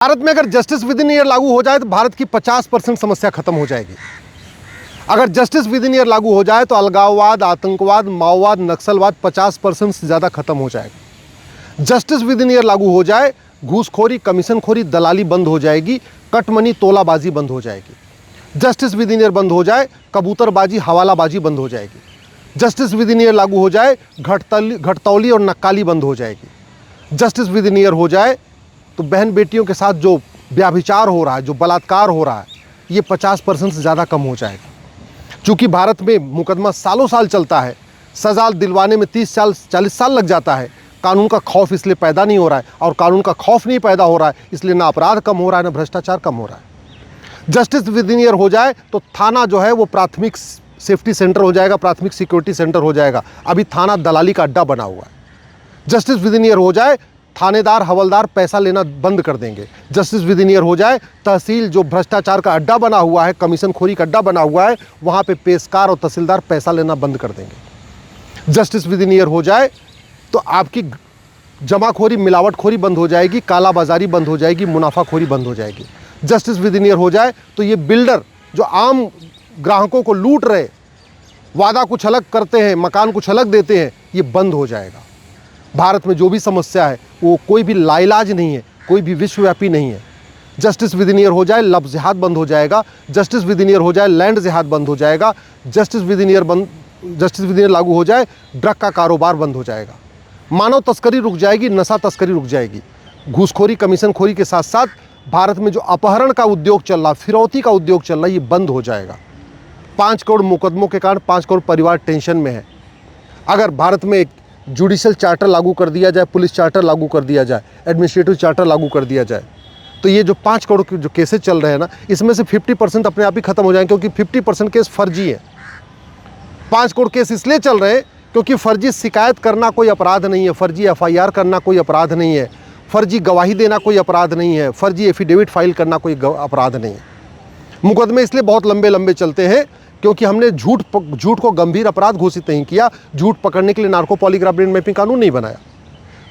भारत में अगर justice within year लागू हो जाए तो भारत की 50% समस्या खत्म हो जाएगी। अगर जस्टिस विद इन ईयर लागू हो जाए तो अलगाववाद, आतंकवाद, माओवाद, नक्सलवाद 50% से ज़्यादा खत्म हो जाएगा। जस्टिस विद इन ईयर लागू हो जाए, घूसखोरी, कमीशनखोरी, दलाली बंद हो जाएगी, कटमनी, तोलाबाजी बंद हो जाएगी। जस्टिस विद इन ईयर बंद हो जाए, कबूतरबाजी, हवालाबाजी बंद हो जाएगी। जस्टिस विद इन ईयर लागू हो जाए, घटतौली और नक्काली बंद हो जाएगी। जस्टिस विद इन ईयर हो जाए तो बहन बेटियों के साथ जो व्याभिचार हो रहा है, जो बलात्कार हो रहा है, ये 50% से ज़्यादा कम हो जाएगा। चूँकि भारत में मुकदमा सालों साल चलता है, सज़ा दिलवाने में 30 साल 40 साल लग जाता है। कानून का खौफ इसलिए पैदा नहीं हो रहा है, और कानून का खौफ नहीं पैदा हो रहा है, इसलिए ना अपराध कम हो रहा है, ना भ्रष्टाचार कम हो रहा है। जस्टिस विद इन ईयर हो जाए तो थाना जो है वो प्राथमिक सेफ्टी सेंटर हो जाएगा, प्राथमिक सिक्योरिटी सेंटर हो जाएगा। अभी थाना दलाली का अड्डा बना हुआ है। जस्टिस विद इन ईयर हो जाए, थानेदार, हवलदार पैसा लेना बंद कर देंगे। जस्टिस विद इन ईयर हो जाए, तहसील जो भ्रष्टाचार का अड्डा बना हुआ है, कमीशनखोरी का अड्डा बना हुआ है, वहाँ पे पेशकार और तहसीलदार पैसा लेना बंद कर देंगे। जस्टिस विद इन ईयर हो जाए तो आपकी जमाखोरी, मिलावटखोरी बंद हो जाएगी, कालाबाजारी बंद हो जाएगी, मुनाफाखोरी बंद हो जाएगी। जस्टिस विद इन ईयर हो जाए तो ये बिल्डर जो आम ग्राहकों को लूट रहे, वादा कुछ अलग करते हैं, मकान कुछ अलग देते हैं, ये बंद हो जाएगा। भारत में जो भी समस्या है वो कोई भी लाइलाज नहीं है, कोई भी विश्वव्यापी नहीं है। जस्टिस विद इन ईयर हो जाए, लव जिहाद बंद हो जाएगा। जस्टिस विद इन ईयर हो जाए, लैंड जिहाद बंद हो जाएगा। जस्टिस विद इन ईयर लागू हो जाए, ड्रग का कारोबार बंद हो जाएगा। मानव तस्करी रुक जाएगी, नशा तस्करी रुक जाएगी। घूसखोरी, कमीशनखोरी के साथ साथ भारत में जो अपहरण का उद्योग चल रहा, फिरौती का उद्योग चल रहा, ये बंद हो जाएगा। 5 करोड़ मुकदमों के कारण 5 करोड़ परिवार टेंशन में है। अगर भारत में एक जुडिशल चार्टर लागू कर दिया जाए, पुलिस चार्टर लागू कर दिया जाए, एडमिनिस्ट्रेटिव चार्टर लागू कर दिया जाए, तो ये जो 5 करोड़ के जो केसेस चल रहे हैं ना, इसमें से 50% अपने आप ही खत्म हो जाएंगे, क्योंकि 50% केस फर्जी है। 5 करोड़ केस इसलिए चल रहे हैं क्योंकि फर्जी शिकायत करना कोई अपराध नहीं है, फर्जी FIR करना कोई अपराध नहीं है, फर्जी गवाही देना कोई अपराध नहीं है, फर्जी एफिडेविट फाइल करना कोई अपराध नहीं है। मुकदमे इसलिए बहुत लंबे लंबे चलते हैं क्योंकि हमने झूठ को गंभीर अपराध घोषित नहीं किया। झूठ पकड़ने के लिए नार्को पॉलीग्राफ ब्रेन मैपिंग कानून नहीं बनाया।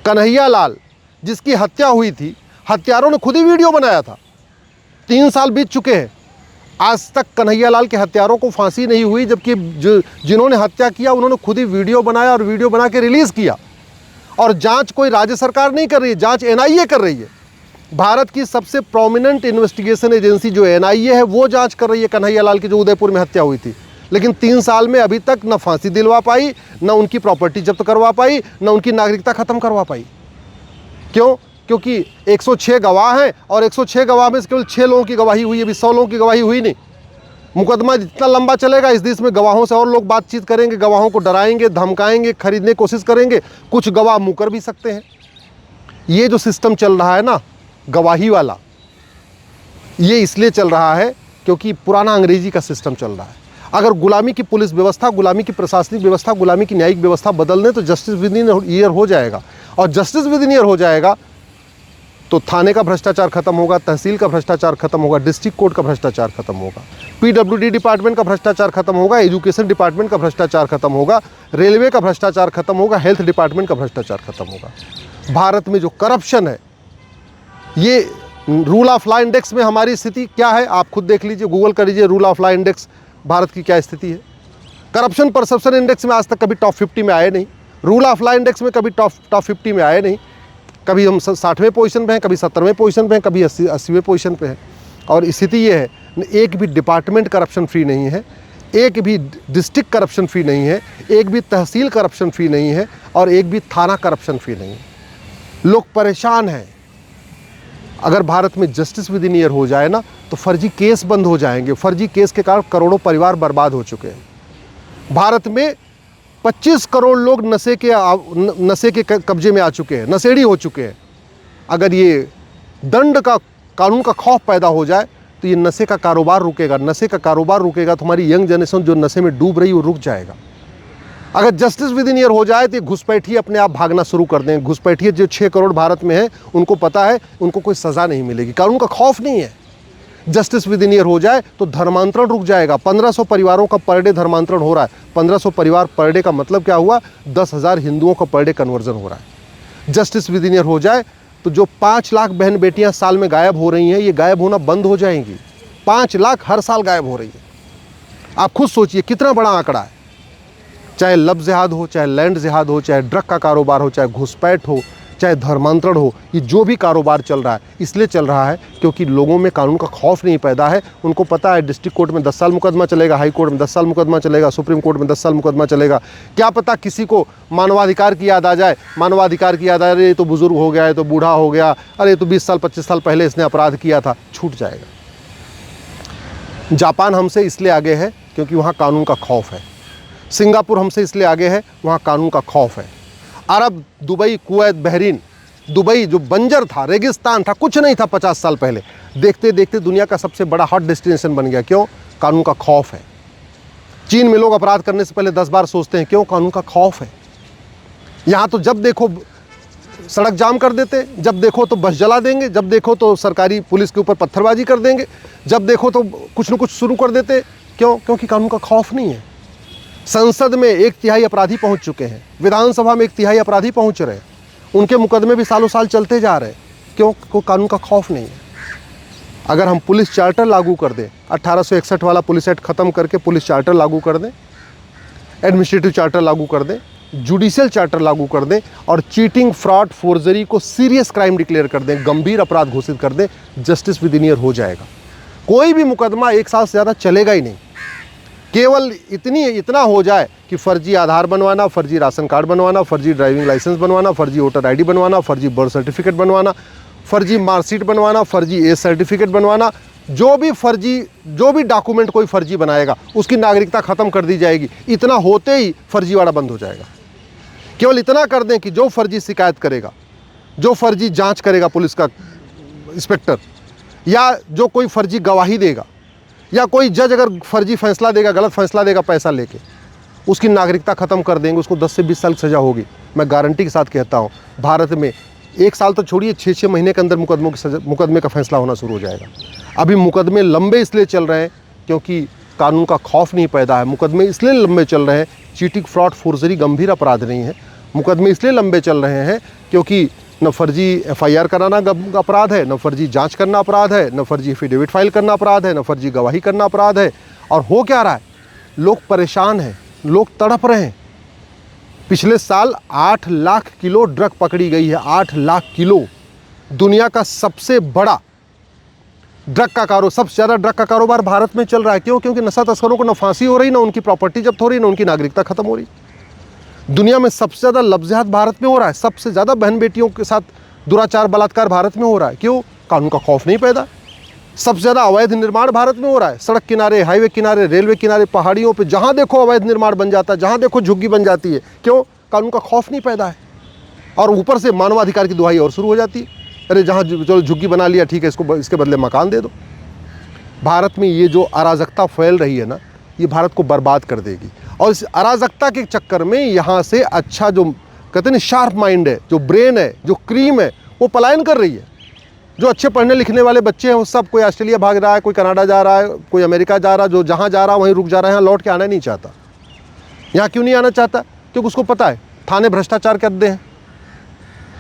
कन्हैया लाल जिसकी हत्या हुई थी, हत्यारों ने खुद ही वीडियो बनाया था। 3 साल बीत चुके हैं, आज तक कन्हैया लाल के हत्यारों को फांसी नहीं हुई, जबकि जिन्होंने हत्या किया उन्होंने खुद ही वीडियो बनाया और वीडियो बना के रिलीज़ किया। और जांच कोई राज्य सरकार नहीं कर रही है, जांच NIA कर रही है। भारत की सबसे प्रोमिनेंट इन्वेस्टिगेशन एजेंसी जो NIA है वो जांच कर रही है कन्हैया लाल की जो उदयपुर में हत्या हुई थी। लेकिन 3 साल में अभी तक न फांसी दिलवा पाई, न उनकी प्रॉपर्टी जब्त करवा पाई, न उनकी नागरिकता ख़त्म करवा पाई। क्यों? क्योंकि 106 गवाह हैं और 106 गवाह में से केवल 6 लोगों की गवाही हुई है, अभी 100 लोगों की गवाही हुई नहीं। मुकदमा जितना लंबा चलेगा, इस देश में गवाहों से और लोग बातचीत करेंगे, गवाहों को डराएंगे, धमकाएंगे, खरीदने की कोशिश करेंगे। कुछ गवाह मुकर भी सकते हैं। ये जो सिस्टम चल रहा है ना गवाही वाला, ये इसलिए चल रहा है क्योंकि पुराना अंग्रेजी का सिस्टम चल रहा है। अगर गुलामी की पुलिस व्यवस्था, गुलामी की प्रशासनिक व्यवस्था, गुलामी की न्यायिक व्यवस्था बदल दें तो जस्टिस विद इन ईयर हो जाएगा। और जस्टिस विद इन ईयर हो जाएगा तो थाने का भ्रष्टाचार खत्म होगा, तहसील का भ्रष्टाचार खत्म होगा, डिस्ट्रिक्ट कोर्ट का भ्रष्टाचार खत्म होगा, PWD डिपार्टमेंट का भ्रष्टाचार खत्म होगा, एजुकेशन डिपार्टमेंट का भ्रष्टाचार खत्म होगा, रेलवे का भ्रष्टाचार खत्म होगा, हेल्थ डिपार्टमेंट का भ्रष्टाचार खत्म होगा। भारत में जो करप्शन है, ये रूल ऑफ लॉ इंडेक्स में हमारी स्थिति क्या है आप खुद देख लीजिए, गूगल कर लीजिए rule of law index, Bharat की क्या स्थिति है। करप्शन परसेप्शन इंडेक्स में आज तक कभी टॉप 50 में आए नहीं, रूल ऑफ लॉ इंडेक्स में कभी टॉप 50 में आए नहीं। कभी हम 60वें पोजीशन पे हैं, कभी 70वें पोजीशन पे हैं, कभी 80वें पोजीशन पे हैं। और स्थिति ये है, एक भी डिपार्टमेंट करप्शन फ्री नहीं है, एक भी डिस्ट्रिक्ट करप्शन फ्री नहीं है, एक भी तहसील करप्शन फ्री नहीं है, और एक भी थाना करप्शन फ्री नहीं है। लोग परेशान हैं। अगर भारत में जस्टिस विद इन ईयर हो जाए ना तो फर्जी केस बंद हो जाएंगे। फर्जी केस के कारण करोड़ों परिवार बर्बाद हो चुके हैं। भारत में 25 करोड़ लोग नशे के कब्जे में आ चुके हैं, नशेड़ी हो चुके हैं। अगर ये दंड का, कानून का खौफ पैदा हो जाए तो ये नशे का कारोबार रुकेगा। नशे का कारोबार रुकेगा तो हमारी यंग जनरेशन जो नशे में डूब रही है वो रुक जाएगा। अगर जस्टिस विद इन ईयर हो जाए तो घुसपैठिए अपने आप भागना शुरू कर दें। घुसपैठिए जो 6 करोड़ भारत में है उनको पता है उनको कोई सज़ा नहीं मिलेगी, कानून का खौफ नहीं है। जस्टिस विद इन ईयर हो जाए तो धर्मांतरण रुक जाएगा। 1500 परिवारों का पर डे धर्मांतरण हो रहा है। 1500 परिवार पर डे का मतलब क्या हुआ? 10,000 हिंदुओं का पर डे कन्वर्जन हो रहा है। जस्टिस विद इन ईयर हो जाए तो जो 5 लाख बहन बेटियां साल में गायब हो रही हैं, ये गायब होना बंद हो जाएंगी। 5 लाख हर साल गायब हो रही है। आप खुद सोचिए कितना बड़ा आंकड़ा है। चाहे लव जिहाद हो, चाहे लैंड जिहाद हो, चाहे ड्रग का कारोबार हो, चाहे घुसपैठ हो, चाहे धर्मांतरण हो, ये जो भी कारोबार चल रहा है इसलिए चल रहा है क्योंकि लोगों में कानून का खौफ नहीं पैदा है। उनको पता है डिस्ट्रिक्ट कोर्ट में 10 साल मुकदमा चलेगा, हाई कोर्ट में 10 साल मुकदमा चलेगा, सुप्रीम कोर्ट में 10 साल मुकदमा चलेगा। क्या पता किसी को मानवाधिकार की याद आ जाए, मानवाधिकार की याद आ रही है, तो बुजुर्ग हो गया है, तो बूढ़ा हो गया, अरे तो 20 साल 25 साल पहले इसने अपराध किया था, छूट जाएगा। जापान हमसे इसलिए आगे है क्योंकि वहाँ कानून का खौफ है। सिंगापुर हमसे इसलिए आगे है, वहाँ कानून का खौफ है। अरब, दुबई, कुवैत, बहरीन, दुबई जो बंजर था, रेगिस्तान था, कुछ नहीं था 50 साल पहले, देखते देखते दुनिया का सबसे बड़ा हॉट डेस्टिनेशन बन गया। क्यों? कानून का खौफ है। चीन में लोग अपराध करने से पहले 10 बार सोचते हैं। क्यों? कानून का खौफ है। यहाँ तो जब देखो सड़क जाम कर देते, जब देखो तो बस जला देंगे, जब देखो तो सरकारी पुलिस के ऊपर पत्थरबाजी कर देंगे, जब देखो तो कुछ न कुछ शुरू कर देते। क्यों? क्योंकि कानून का खौफ नहीं है। संसद में 1/3 अपराधी पहुंच चुके हैं, विधानसभा में 1/3 अपराधी पहुंच रहे हैं, उनके मुकदमे भी सालों साल चलते जा रहे हैं। क्यों? कोई कानून का खौफ नहीं है। अगर हम पुलिस चार्टर लागू कर दें, 1861 वाला पुलिस एक्ट ख़त्म करके पुलिस चार्टर लागू कर दें, एडमिनिस्ट्रेटिव चार्टर लागू कर दें, जुडिशियल चार्टर लागू कर दें और चीटिंग, फ्रॉड, फोर्जरी को सीरियस क्राइम डिक्लेयर कर दें, गंभीर अपराध घोषित कर दें, जस्टिस विद इन ईयर हो जाएगा। कोई भी मुकदमा 1 साल से ज़्यादा चलेगा ही नहीं। केवल इतना हो जाए कि फर्जी आधार बनवाना, फर्जी राशन कार्ड बनवाना, फर्जी ड्राइविंग लाइसेंस बनवाना, फर्जी वोटर आईडी बनवाना, फर्जी बर्थ सर्टिफिकेट बनवाना, फर्जी मार्कशीट बनवाना, फर्जी एज सर्टिफिकेट बनवाना, जो भी डॉक्यूमेंट कोई फर्जी बनाएगा उसकी नागरिकता ख़त्म कर दी जाएगी। इतना होते ही फर्जीवाड़ा बंद हो जाएगा। केवल इतना कर दें कि जो फर्जी शिकायत करेगा, जो फर्जी जांच करेगा पुलिस का इंस्पेक्टर, या जो कोई फर्जी गवाही देगा, या कोई जज अगर फर्जी फैसला देगा, गलत फैसला देगा पैसा लेके, उसकी नागरिकता ख़त्म कर देंगे, उसको 10 से 20 साल की सज़ा होगी। मैं गारंटी के साथ कहता हूँ, भारत में 1 साल तो छोड़िए, 6-6 महीने के अंदर मुकदमे का फैसला होना शुरू हो जाएगा। अभी मुकदमे लंबे इसलिए चल रहे हैं क्योंकि कानून का खौफ नहीं पैदा है। मुकदमे इसलिए लंबे चल रहे हैं, चीटिंग, फ्रॉड, फोर्जरी गंभीर अपराध नहीं है। मुकदमे इसलिए लंबे चल रहे हैं क्योंकि न फर्जी FIR कराना अपराध है, न फर्जी जांच करना अपराध है, न फर्जी एफिडेविट फाइल करना अपराध है, न फर्जी गवाही करना अपराध है। और हो क्या रहा है? लोग परेशान हैं, लोग तड़प रहे हैं। पिछले साल 8 लाख किलो ड्रग पकड़ी गई है। 8 लाख किलो। दुनिया का सबसे बड़ा ड्रग का कारोबार, सबसे ज़्यादा ड्रग का कारोबार भारत में चल रहा है। क्यों? क्योंकि नशा तस्करों को न फांसी हो रही, न उनकी प्रॉपर्टी जब्त हो रही, न उनकी नागरिकता खत्म हो रही। दुनिया में सबसे ज़्यादा लव जिहाद भारत में हो रहा है। सबसे ज़्यादा बहन बेटियों के साथ दुराचार, बलात्कार भारत में हो रहा है। क्यों? कानून का खौफ नहीं पैदा। सबसे ज़्यादा अवैध निर्माण भारत में हो रहा है। सड़क किनारे, हाईवे किनारे, रेलवे किनारे, पहाड़ियों पे जहाँ देखो अवैध निर्माण बन जाता है, जहाँ देखो झुग्गी बन जाती है। क्यों? कानून का खौफ नहीं पैदा है। और ऊपर से मानवाधिकार की दुहाई और शुरू हो जाती है। अरे जहाँ चलो झुग्गी बना लिया, ठीक है, इसके बदले मकान दे दो। भारत में ये जो अराजकता फैल रही है ना, ये भारत को बर्बाद कर देगी। और इस अराजकता के चक्कर में यहाँ से अच्छा जो कहते हैं शार्प माइंड है, जो ब्रेन है, जो क्रीम है, वो पलायन कर रही है। जो अच्छे पढ़ने लिखने वाले बच्चे हैं वो सब, कोई ऑस्ट्रेलिया भाग रहा है, कोई कनाडा जा रहा है, कोई अमेरिका जा रहा है। जो जहाँ जा रहा है वहीं रुक जा रहा है, यहाँ लौट के आना नहीं चाहता। यहाँ क्यों नहीं आना चाहता? क्योंकि उसको पता है थाने भ्रष्टाचार के अड्डे हैं,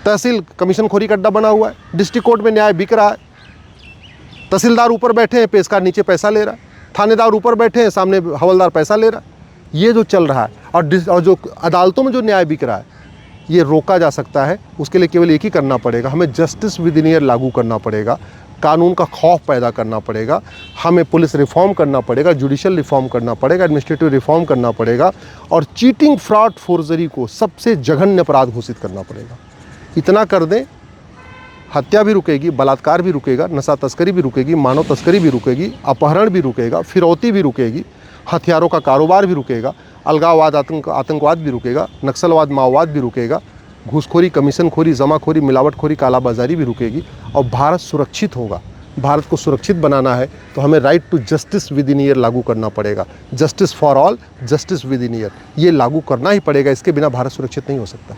तहसील कमीशन खोरी का अड्डा बना हुआ है, डिस्ट्रिक्ट कोर्ट में न्याय बिक रहा है, तहसीलदार ऊपर बैठे हैं, पेशकार नीचे पैसा ले रहा है, थानेदार ऊपर बैठे हैं, सामने हवलदार पैसा ले रहा है। ये जो चल रहा है और जो अदालतों में जो न्याय बिक रहा है, ये रोका जा सकता है। उसके लिए केवल एक ही करना पड़ेगा, हमें जस्टिस विद इन ईयर लागू करना पड़ेगा, कानून का खौफ पैदा करना पड़ेगा, हमें पुलिस रिफॉर्म करना पड़ेगा, जुडिशियल रिफॉर्म करना पड़ेगा, एडमिनिस्ट्रेटिव रिफॉर्म करना पड़ेगा और चीटिंग, फ्रॉड, फोर्जरी को सबसे जघन्य अपराध घोषित करना पड़ेगा। इतना कर दें, हत्या भी रुकेगी, बलात्कार भी रुकेगा, नशा तस्करी भी रुकेगी, मानव तस्करी भी रुकेगी, अपहरण भी रुकेगा, फिरौती भी रुकेगी, हथियारों का कारोबार भी रुकेगा, अलगाववाद, आतंकवाद भी रुकेगा, नक्सलवाद, माओवाद भी रुकेगा, घूसखोरी, कमीशनखोरी, जमाखोरी, मिलावटखोरी, कालाबाजारी भी रुकेगी और भारत सुरक्षित होगा। भारत को सुरक्षित बनाना है तो हमें right to justice within year लागू करना पड़ेगा। Justice for all, justice within year, ये लागू करना ही पड़ेगा। इसके बिना भारत सुरक्षित नहीं हो सकता।